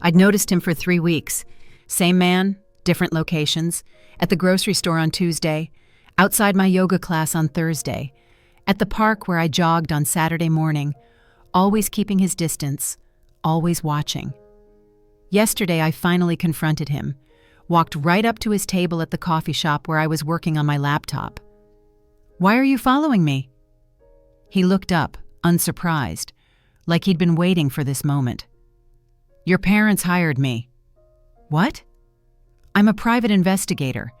I'd noticed him for 3 weeks. Same man, different locations. At the grocery store on Tuesday, outside my yoga class on Thursday, at the park where I jogged on Saturday morning, always keeping his distance, always watching. Yesterday, I finally confronted him, walked right up to his table at the coffee shop where I was working on my laptop. "Why are you following me?" He looked up, unsurprised, like he'd been waiting for this moment. "Your parents hired me." "What?" "I'm a private investigator.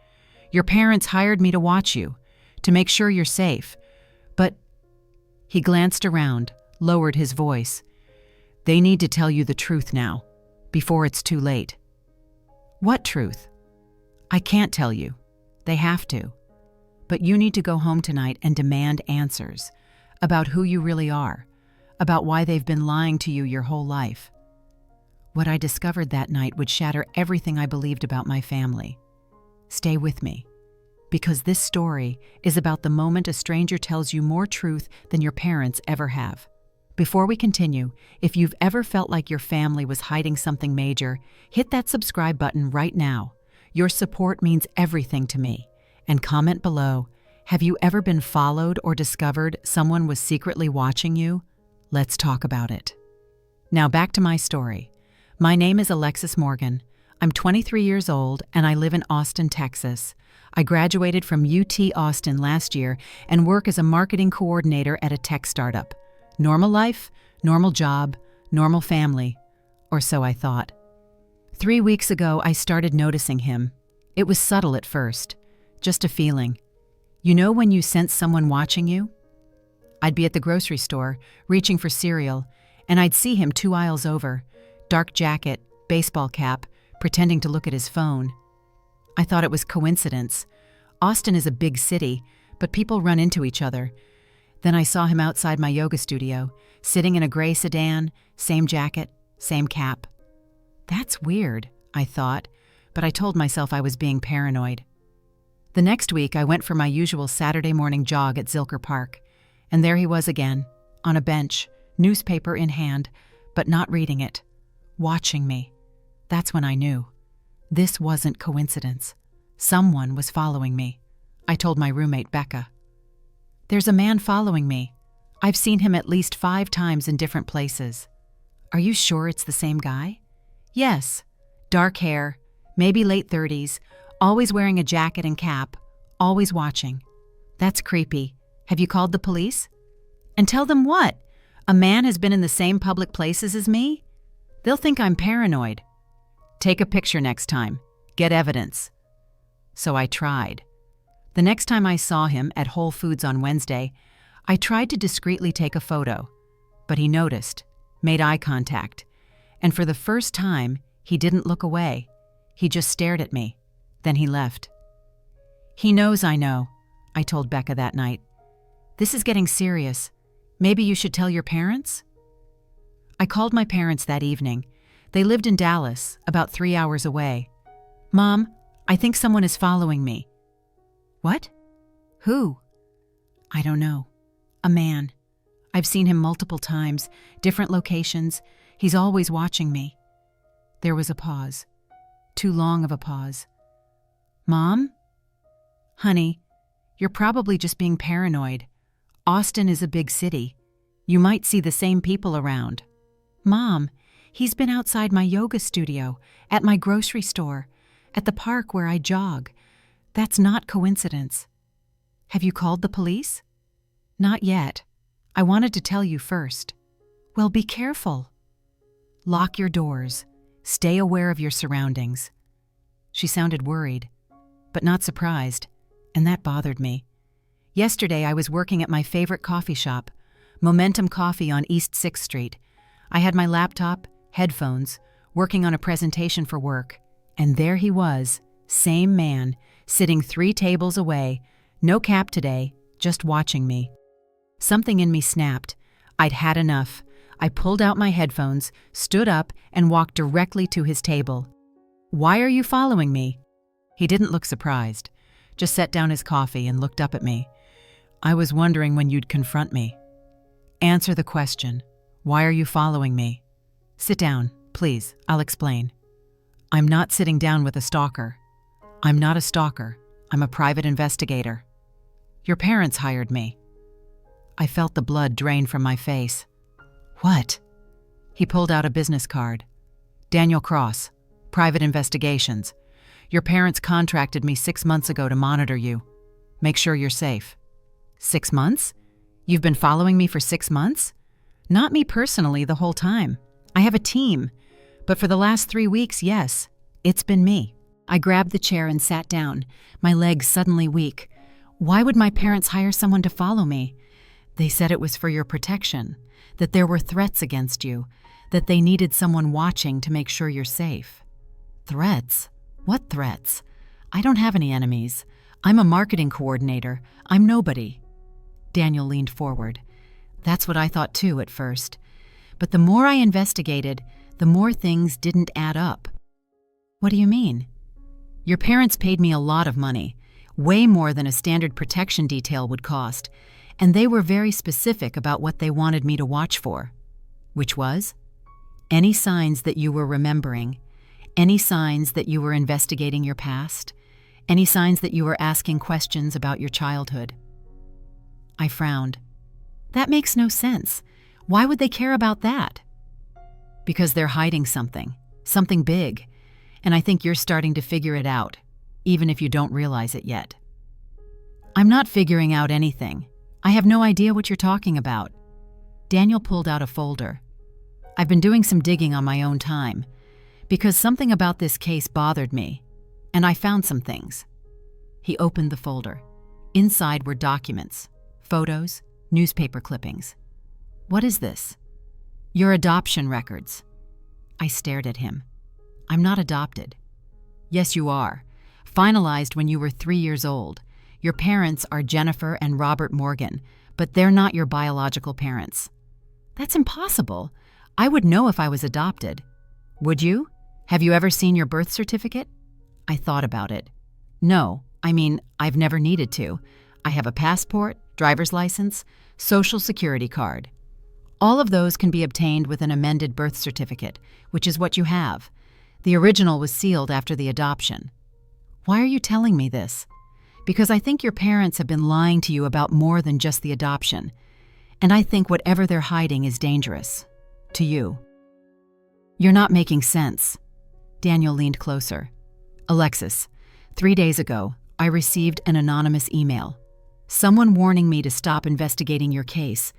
Your parents hired me to watch you, to make sure you're safe. But..." He glanced around, lowered his voice. "They need to tell you the truth now, before it's too late." "What truth?" "I can't tell you. They have to. But you need to go home tonight and demand answers about who you really are, about why they've been lying to you your whole life." What I discovered that night would shatter everything I believed about my family. Stay with me, because this story is about the moment a stranger tells you more truth than your parents ever have. Before we continue, if you've ever felt like your family was hiding something major, hit that subscribe button right now. Your support means everything to me. And comment below, have you ever been followed or discovered someone was secretly watching you? Let's talk about it. Now back to my story. My name is Alexis Morgan. I'm 23 years old and I live in Austin, Texas. I graduated from UT Austin last year and work as a marketing coordinator at a tech startup. Normal life, normal job, normal family, or so I thought. 3 weeks ago, I started noticing him. It was subtle at first, just a feeling. You know when you sense someone watching you? I'd be at the grocery store, reaching for cereal, and I'd see him 2 aisles over, dark jacket, baseball cap, pretending to look at his phone. I thought it was coincidence. Austin is a big city, but people run into each other. Then I saw him outside my yoga studio, sitting in a gray sedan, same jacket, same cap. That's weird, I thought, but I told myself I was being paranoid. The next week, I went for my usual Saturday morning jog at Zilker Park, and there he was again, on a bench, newspaper in hand, but not reading it, watching me. That's when I knew. This wasn't coincidence. Someone was following me. I told my roommate, Becca. "There's a man following me. I've seen him at least 5 times in different places." "Are you sure it's the same guy?" "Yes. Dark hair, maybe late 30s, always wearing a jacket and cap, always watching." "That's creepy. Have you called the police?" "And tell them what? A man has been in the same public places as me? They'll think I'm paranoid." "Take a picture next time. Get evidence." So I tried. The next time I saw him at Whole Foods on Wednesday, I tried to discreetly take a photo, but he noticed, made eye contact, and for the first time, he didn't look away. He just stared at me. Then he left. "He knows I know," I told Becca that night. "This is getting serious. Maybe you should tell your parents?" I called my parents that evening. They lived in Dallas, about 3 hours away. "Mom, I think someone is following me." "What? Who?" "I don't know. A man. I've seen him multiple times, different locations. He's always watching me." There was a pause. Too long of a pause. "Mom?" "Honey, you're probably just being paranoid. Austin is a big city. You might see the same people around." "Mom, he's been outside my yoga studio, at my grocery store, at the park where I jog. That's not coincidence." "Have you called the police?" "Not yet. I wanted to tell you first." "Well, be careful." "Lock your doors. Stay aware of your surroundings." She sounded worried, but not surprised, and that bothered me. Yesterday, I was working at my favorite coffee shop, Momentum Coffee on East 6th Street. I had my laptop, headphones, working on a presentation for work, and there he was, same man, sitting 3 tables away, no cap today, just watching me. Something in me snapped. I'd had enough. I pulled out my headphones, stood up, and walked directly to his table. "Why are you following me?" He didn't look surprised, just set down his coffee and looked up at me. "I was wondering when you'd confront me." "Answer the question. Why are you following me?" "Sit down. Please, I'll explain. I'm not sitting down with a stalker. I'm not a stalker. I'm a private investigator. Your parents hired me. I felt the blood drain from my face. What? He pulled out a business card. Daniel Cross, Private Investigations. Your parents contracted me 6 months ago to monitor you. Make sure you're safe. 6 months? You've been following me for 6 months? Not me personally the whole time. I have a team. But for the last 3 weeks, yes, it's been me. I grabbed the chair and sat down, my legs suddenly weak. Why would my parents hire someone to follow me? They said it was for your protection, that there were threats against you, that they needed someone watching to make sure you're safe. Threats? What threats? I don't have any enemies. I'm a marketing coordinator. I'm nobody. Daniel leaned forward. That's what I thought too at first. But the more I investigated, the more things didn't add up. What do you mean? Your parents paid me a lot of money, way more than a standard protection detail would cost, and they were very specific about what they wanted me to watch for. Which was? Any signs that you were remembering, any signs that you were investigating your past, any signs that you were asking questions about your childhood. I frowned. That makes no sense. Why would they care about that? Because they're hiding something big, and I think you're starting to figure it out, even if you don't realize it yet. I'm not figuring out anything. I have no idea what you're talking about. Daniel pulled out a folder. I've been doing some digging on my own time, because something about this case bothered me, and I found some things. He opened the folder. Inside were documents, photos, newspaper clippings. What is this? Your adoption records. I stared at him. I'm not adopted. Yes, you are. Finalized when you were 3 years old. Your parents are Jennifer and Robert Morgan, but they're not your biological parents. That's impossible. I would know if I was adopted. Would you? Have you ever seen your birth certificate? I thought about it. No, I've never needed to. I have a passport, driver's license, social security card. All of those can be obtained with an amended birth certificate, which is what you have. The original was sealed after the adoption. Why are you telling me this? Because I think your parents have been lying to you about more than just the adoption. And I think whatever they're hiding is dangerous. To you. You're not making sense. Daniel leaned closer. Alexis, 3 days ago, I received an anonymous email. Someone warning me to stop investigating your case,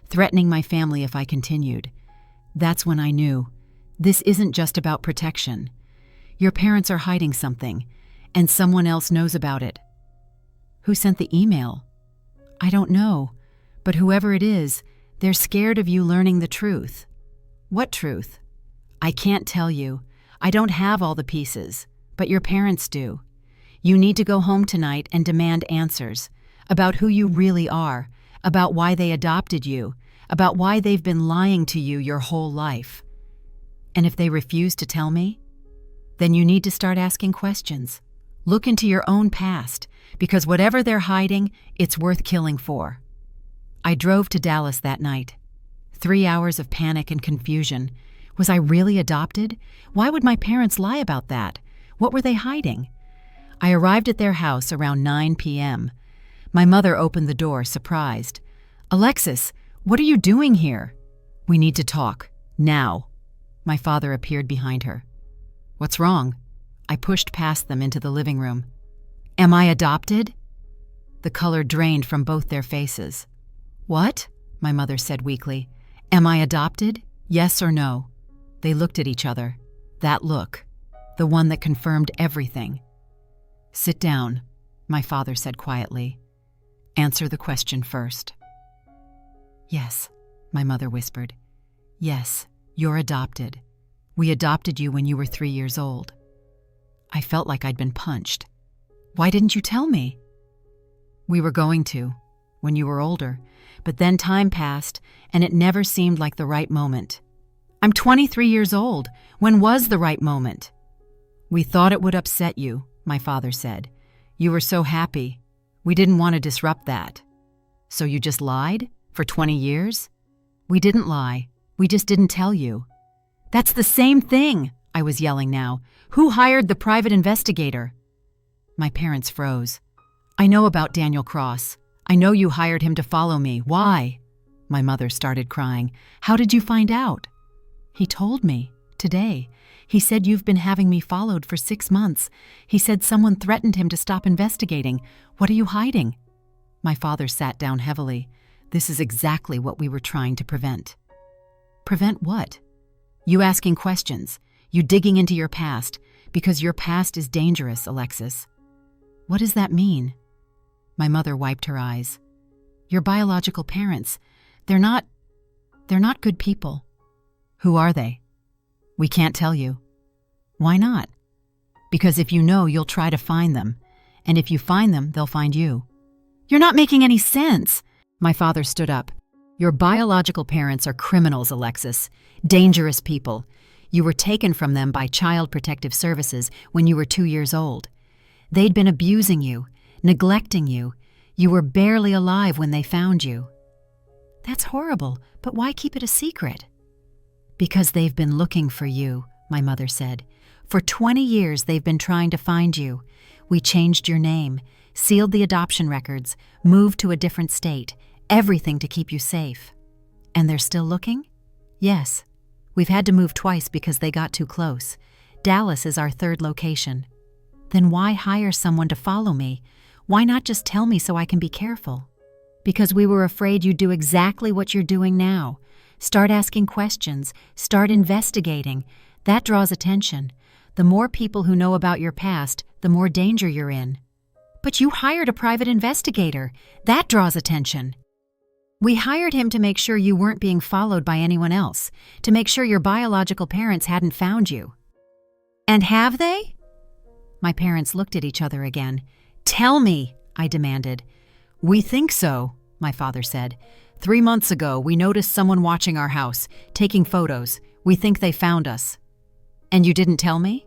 threatening my family if I continued. That's when I knew. This isn't just about protection. Your parents are hiding something, and someone else knows about it. Who sent the email? I don't know, but whoever it is, they're scared of you learning the truth. What truth? I can't tell you. I don't have all the pieces, but your parents do. You need to go home tonight and demand answers about who you really are, about why they adopted you, about why they've been lying to you your whole life. And if they refuse to tell me, then you need to start asking questions. Look into your own past, because whatever they're hiding, it's worth killing for. I drove to Dallas that night. 3 hours of panic and confusion. Was I really adopted? Why would my parents lie about that? What were they hiding? I arrived at their house around 9 p.m. My mother opened the door, surprised. Alexis, what are you doing here? We need to talk. Now. My father appeared behind her. What's wrong? I pushed past them into the living room. Am I adopted? The color drained from both their faces. What? My mother said weakly. Am I adopted? Yes or no? They looked at each other. That look. The one that confirmed everything. Sit down, my father said quietly. Answer the question first. Yes, my mother whispered. Yes, you're adopted. We adopted you when you were 3 years old. I felt like I'd been punched. Why didn't you tell me? We were going to, when you were older, but then time passed and it never seemed like the right moment. I'm 23 years old. When was the right moment? We thought it would upset you, my father said. You were so happy. We didn't want to disrupt that. So you just lied? For 20 years? We didn't lie. We just didn't tell you. That's the same thing, I was yelling now. Who hired the private investigator? My parents froze. I know about Daniel Cross. I know you hired him to follow me. Why? My mother started crying. How did you find out? He told me, today. He said you've been having me followed for 6 months. He said someone threatened him to stop investigating. What are you hiding? My father sat down heavily. This is exactly what we were trying to prevent. Prevent what? You asking questions. You digging into your past, because your past is dangerous, Alexis. What does that mean? My mother wiped her eyes. Your biological parents, they're not good people. Who are they? We can't tell you. Why not? Because if you know, you'll try to find them. And if you find them, they'll find you. You're not making any sense. My father stood up. Your biological parents are criminals, Alexis. Dangerous people. You were taken from them by Child Protective Services when you were 2 years old. They'd been abusing you, neglecting you. You were barely alive when they found you. That's horrible, but why keep it a secret? Because they've been looking for you, my mother said. For 20 years they've been trying to find you. We changed your name, sealed the adoption records, moved to a different state, everything to keep you safe. And they're still looking? Yes. We've had to move twice because they got too close. Dallas is our 3rd location. Then why hire someone to follow me? Why not just tell me so I can be careful? Because we were afraid you'd do exactly what you're doing now. Start asking questions, start investigating. That draws attention. The more people who know about your past, the more danger you're in. But you hired a private investigator. That draws attention. We hired him to make sure you weren't being followed by anyone else, to make sure your biological parents hadn't found you. And have they? My parents looked at each other again. Tell me, I demanded. We think so, my father said. 3 months ago, we noticed someone watching our house, taking photos. We think they found us. And you didn't tell me?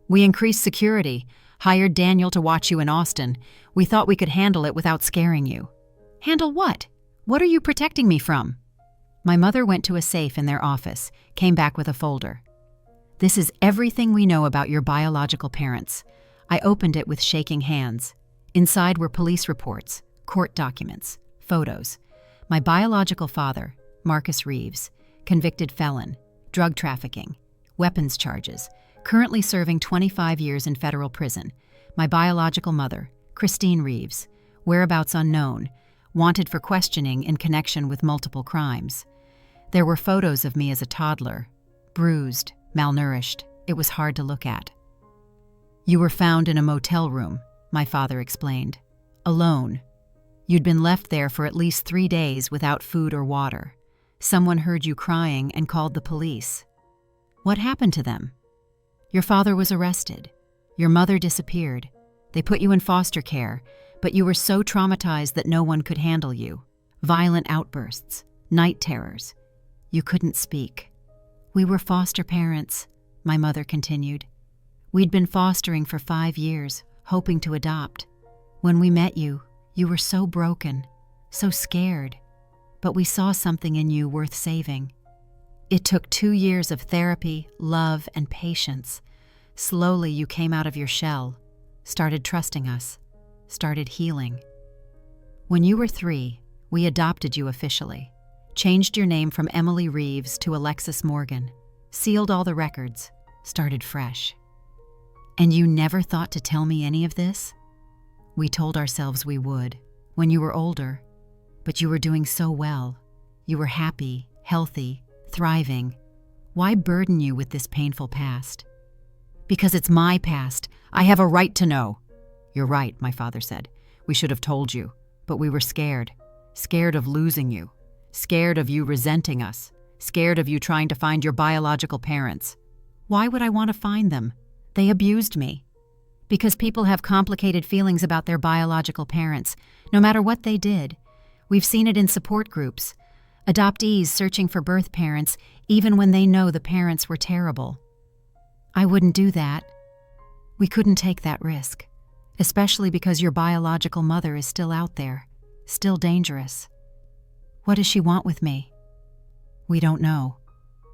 We increased security, hired Daniel to watch you in Austin. We thought we could handle it without scaring you. Handle what? What are you protecting me from? My mother went to a safe in their office, came back with a folder. This is everything we know about your biological parents. I opened it with shaking hands. Inside were police reports, court documents, photos. My biological father, Marcus Reeves, convicted felon, drug trafficking, weapons charges, currently serving 25 years in federal prison. My biological mother, Christine Reeves, whereabouts unknown, wanted for questioning in connection with multiple crimes. There were photos of me as a toddler, bruised, malnourished. It was hard to look at. You were found in a motel room, my father explained, alone. You'd been left there for at least 3 days without food or water. Someone heard you crying and called the police. What happened to them? Your father was arrested. Your mother disappeared. They put you in foster care, but you were so traumatized that no one could handle you. Violent outbursts, night terrors. You couldn't speak. We were foster parents, my mother continued. We'd been fostering for 5 years, hoping to adopt. When we met you, you were so broken, so scared, but we saw something in you worth saving. It took 2 years of therapy, love, and patience. Slowly you came out of your shell, started trusting us, started healing. When you were 3, we adopted you officially, changed your name from Emily Reeves to Alexis Morgan, sealed all the records, started fresh. And you never thought to tell me any of this? We told ourselves we would, when you were older, but you were doing so well. You were happy, healthy, thriving. Why burden you with this painful past? Because it's my past. I have a right to know. You're right, my father said. We should have told you, but we were scared. Scared of losing you. Scared of you resenting us. Scared of you trying to find your biological parents. Why would I want to find them? They abused me. Because people have complicated feelings about their biological parents, no matter what they did. We've seen it in support groups. Adoptees searching for birth parents even when they know the parents were terrible. I wouldn't do that. We couldn't take that risk, especially because your biological mother is still out there, still dangerous. What does she want with me? We don't know.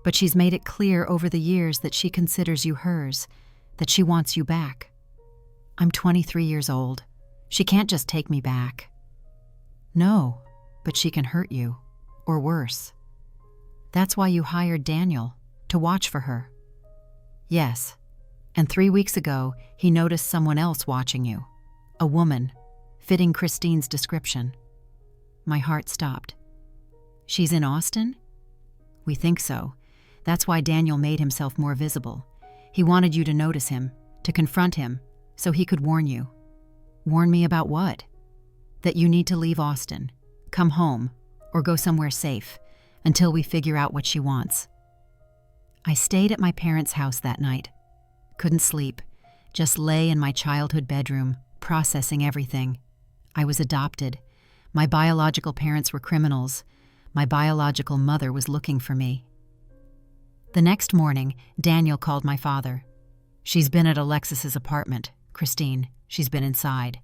But she's made it clear over the years that she considers you hers, that she wants you back. I'm 23 years old. She can't just take me back. No, but she can hurt you, or worse. That's why you hired Daniel, to watch for her. Yes, and 3 weeks ago, he noticed someone else watching you. A woman, fitting Christine's description. My heart stopped. She's in Austin? We think so. That's why Daniel made himself more visible. He wanted you to notice him, to confront him, so he could warn you. Warn me about what? That you need to leave Austin, come home, or go somewhere safe, until we figure out what she wants. I stayed at my parents' house that night. Couldn't sleep, just lay in my childhood bedroom, processing everything. I was adopted. My biological parents were criminals. My biological mother was looking for me. The next morning, Daniel called my father. She's been at Alexis's apartment, Christine. She's been inside.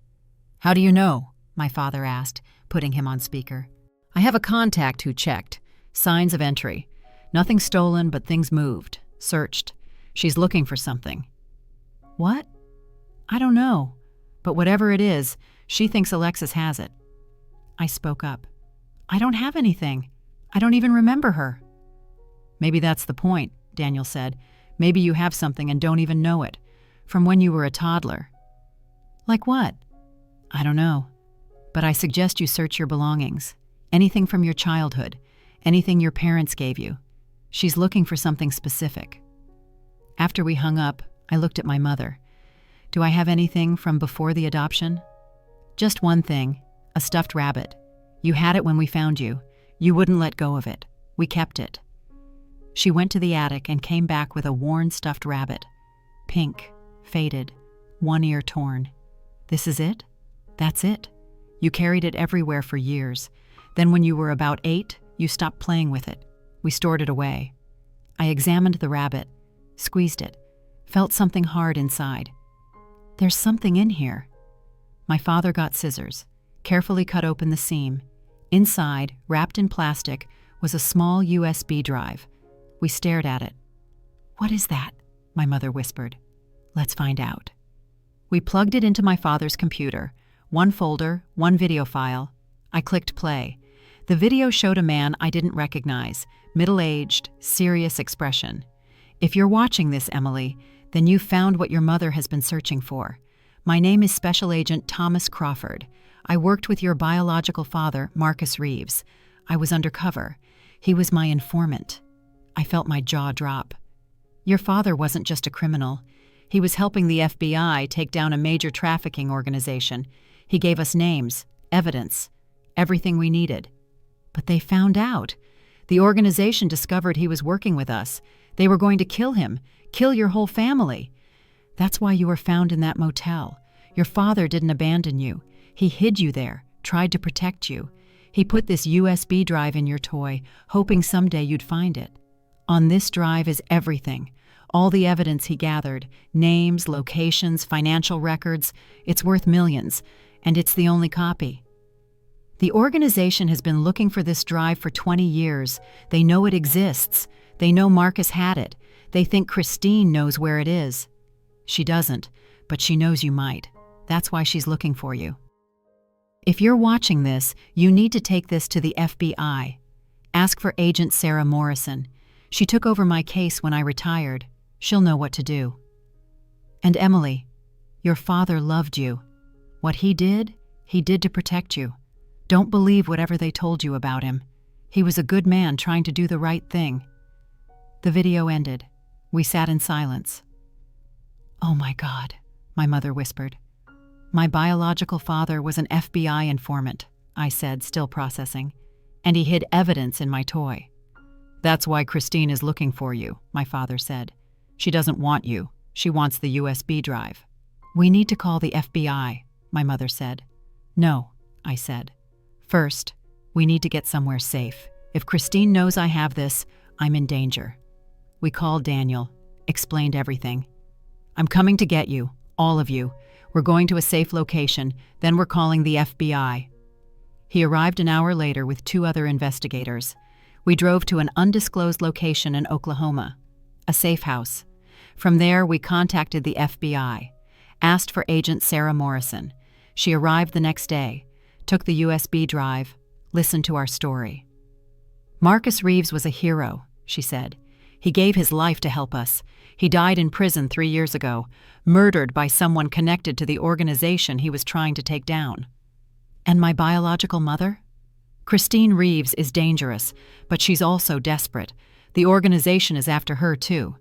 How do you know? My father asked, putting him on speaker. I have a contact who checked. Signs of entry. Nothing stolen, but things moved, searched. She's looking for something. What? I don't know. But whatever it is, she thinks Alexis has it. I spoke up. I don't have anything. I don't even remember her. Maybe that's the point, Daniel said. Maybe you have something and don't even know it. From when you were a toddler. Like what? I don't know. But I suggest you search your belongings. Anything from your childhood. Anything your parents gave you. She's looking for something specific. After we hung up, I looked at my mother. Do I have anything from before the adoption? Just one thing, a stuffed rabbit. You had it when we found you. You wouldn't let go of it. We kept it. She went to the attic and came back with a worn stuffed rabbit. Pink, faded, one ear torn. This is it? That's it. You carried it everywhere for years. Then when you were about 8, you stopped playing with it. We stored it away. I examined the rabbit, squeezed it, felt something hard inside. There's something in here. My father got scissors, carefully cut open the seam. Inside, wrapped in plastic, was a small USB drive. We stared at it. What is that? My mother whispered. Let's find out. We plugged it into my father's computer. One folder, one video file. I clicked play. The video showed a man I didn't recognize, middle-aged, serious expression. If you're watching this, Emily, then you've found what your mother has been searching for. My name is Special Agent Thomas Crawford. I worked with your biological father, Marcus Reeves. I was undercover. He was my informant. I felt my jaw drop. Your father wasn't just a criminal. He was helping the FBI take down a major trafficking organization. He gave us names, evidence, everything we needed. But they found out. The organization discovered he was working with us. They were going to kill him, kill your whole family. That's why you were found in that motel. Your father didn't abandon you. He hid you there, tried to protect you. He put this USB drive in your toy, hoping someday you'd find it. On this drive is everything. All the evidence he gathered, names, locations, financial records. It's worth millions, and it's the only copy. The organization has been looking for this drive for 20 years. They know it exists. They know Marcus had it. They think Christine knows where it is. She doesn't, but she knows you might. That's why she's looking for you. If you're watching this, you need to take this to the FBI. Ask for Agent Sarah Morrison. She took over my case when I retired. She'll know what to do. And Emily, your father loved you. What he did to protect you. Don't believe whatever they told you about him. He was a good man trying to do the right thing. The video ended. We sat in silence. Oh my God, my mother whispered. My biological father was an FBI informant, I said, still processing, and he hid evidence in my toy. That's why Christine is looking for you, my father said. She doesn't want you. She wants the USB drive. We need to call the FBI, my mother said. No, I said. First, we need to get somewhere safe. If Christine knows I have this, I'm in danger. We called Daniel, explained everything. I'm coming to get you, all of you. We're going to a safe location, then we're calling the FBI. He arrived an hour later with 2 other investigators. We drove to an undisclosed location in Oklahoma, a safe house. From there, we contacted the FBI, asked for Agent Sarah Morrison. She arrived the next day, took the USB drive, listened to our story. "Marcus Reeves was a hero," she said. "He gave his life to help us. He died in prison 3 years ago, murdered by someone connected to the organization he was trying to take down." "And my biological mother?" "Christine Reeves is dangerous, but she's also desperate. The organization is after her, too.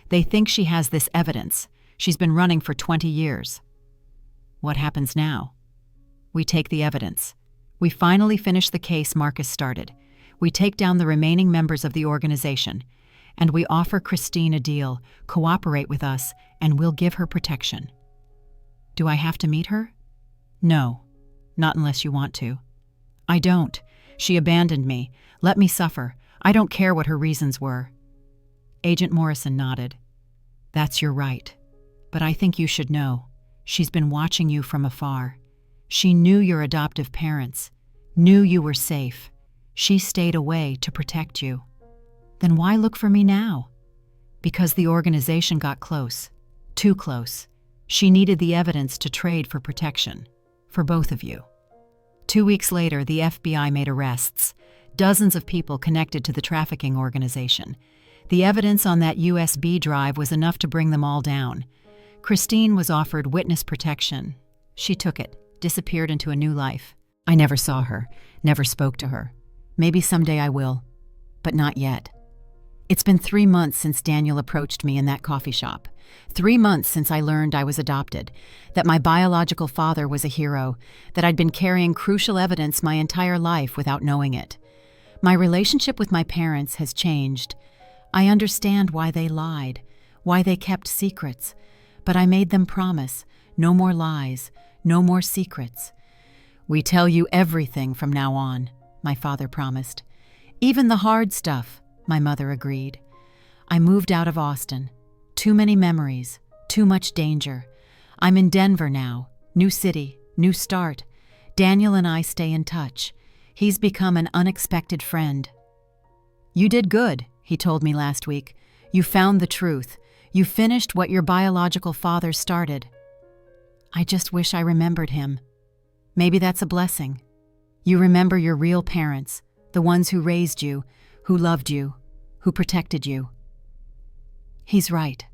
They think she has this evidence. She's been running for 20 years. "What happens now?" "We take the evidence. We finally finish the case Marcus started. We take down the remaining members of the organization, and we offer Christine a deal. Cooperate with us, and we'll give her protection." "Do I have to meet her?" "No, not unless you want to." "I don't. She abandoned me. Let me suffer. I don't care what her reasons were." Agent Morrison nodded. "That's your right. But I think you should know. She's been watching you from afar. She knew your adoptive parents, knew you were safe. She stayed away to protect you." "Then why look for me now?" "Because the organization got close. Too close. She needed the evidence to trade for protection. For both of you." 2 weeks later, the FBI made arrests. Dozens of people connected to the trafficking organization. The evidence on that USB drive was enough to bring them all down. Christine was offered witness protection. She took it, disappeared into a new life. I never saw her, never spoke to her. Maybe someday I will, but not yet. It's been 3 months since Daniel approached me in that coffee shop. 3 months since I learned I was adopted, that my biological father was a hero, that I'd been carrying crucial evidence my entire life without knowing it. My relationship with my parents has changed. I understand why they lied, why they kept secrets, but I made them promise, no more lies, no more secrets. "We tell you everything from now on," my father promised. "Even the hard stuff," my mother agreed. I moved out of Austin. Too many memories, too much danger. I'm in Denver now, new city, new start. Daniel and I stay in touch. He's become an unexpected friend. "You did good," he told me last week. "You found the truth. You finished what your biological father started." I just wish I remembered him. Maybe that's a blessing. You remember your real parents, the ones who raised you, who loved you, who protected you. He's right.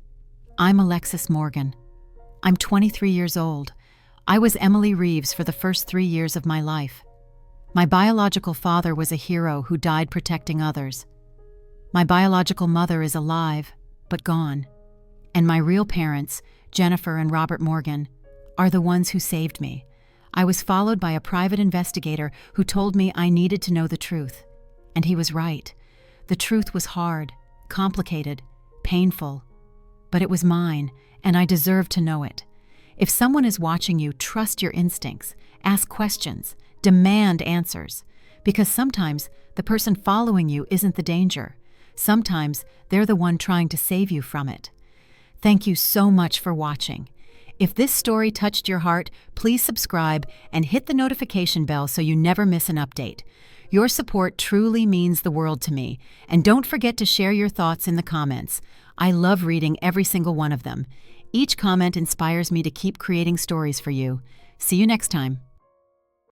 I'm Alexis Morgan. I'm 23 years old. I was Emily Reeves for the first 3 years of my life. My biological father was a hero who died protecting others. My biological mother is alive, but gone. And my real parents, Jennifer and Robert Morgan, are the ones who saved me. I was followed by a private investigator who told me I needed to know the truth. And he was right. The truth was hard, complicated, painful. But it was mine, and I deserved to know it. If someone is watching you, trust your instincts, ask questions, demand answers. Because sometimes the person following you isn't the danger. Sometimes they're the one trying to save you from it. Thank you so much for watching. If this story touched your heart, please subscribe and hit the notification bell so you never miss an update. Your support truly means the world to me, and don't forget to share your thoughts in the comments. I love reading every single one of them. Each comment inspires me to keep creating stories for you. See you next time.